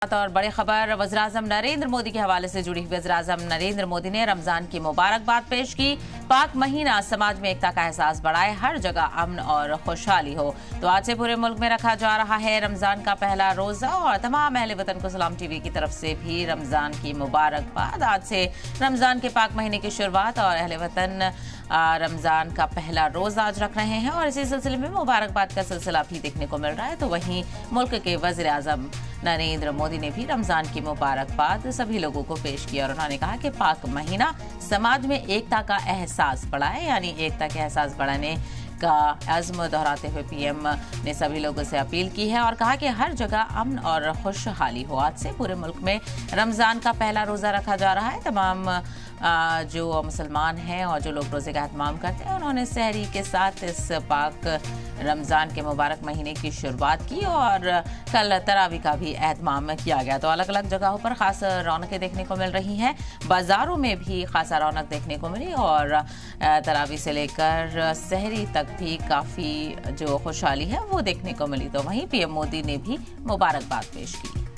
और बड़ी खबर वज़ीर-ए-आज़म नरेंद्र मोदी के हवाले से जुड़ी हुई। वज़ीर-ए-आज़म नरेंद्र मोदी ने रमजान की मुबारकबाद पेश की। पाक महीना समाज में एकता का एहसास बढ़ाए, हर जगह अमन और खुशहाली हो। तो आज से पूरे मुल्क में रखा जा रहा है रमजान का पहला रोजा और तमाम अहले वतन को सलाम टीवी की तरफ से भी रमजान की मुबारकबाद। आज से रमजान के पाक महीने की शुरुआत और अहले वतन रमजान का पहला रोजा आज रख रहे हैं और इसी सिलसिले में मुबारकबाद का सिलसिला भी देखने को मिल रहा है। तो वहीं मुल्क के वज़ीर-ए-आज़म नरेंद्र मोदी ने भी रमजान की मुबारकबाद सभी लोगों को पेश किया और उन्होंने कहा कि पाक महीना समाज में एकता का एहसास बढ़ाए, यानी एकता के एहसास बढ़ाने का अज़्म दोहराते हुए पीएम ने सभी लोगों से अपील की है और कहा कि हर जगह अमन और खुशहाली हो। आज से पूरे मुल्क में रमजान का पहला रोजा रखा जा रहा है। तमाम जो मुसलमान हैं और जो लोग रोजे का एहतमाम करते हैं उन्होंने सहरी के साथ इस पाक रमजान के मुबारक महीने की शुरुआत की और कल तरावी का भी एहतमाम किया गया। तो अलग अलग जगहों पर खास रौनकें देखने को मिल रही हैं, बाजारों में भी खासा रौनक देखने को मिली और तरावी से लेकर सहरी तक भी काफ़ी जो खुशहाली है वो देखने को मिली। तो वहीं पीएम मोदी ने भी मुबारकबाद पेश की।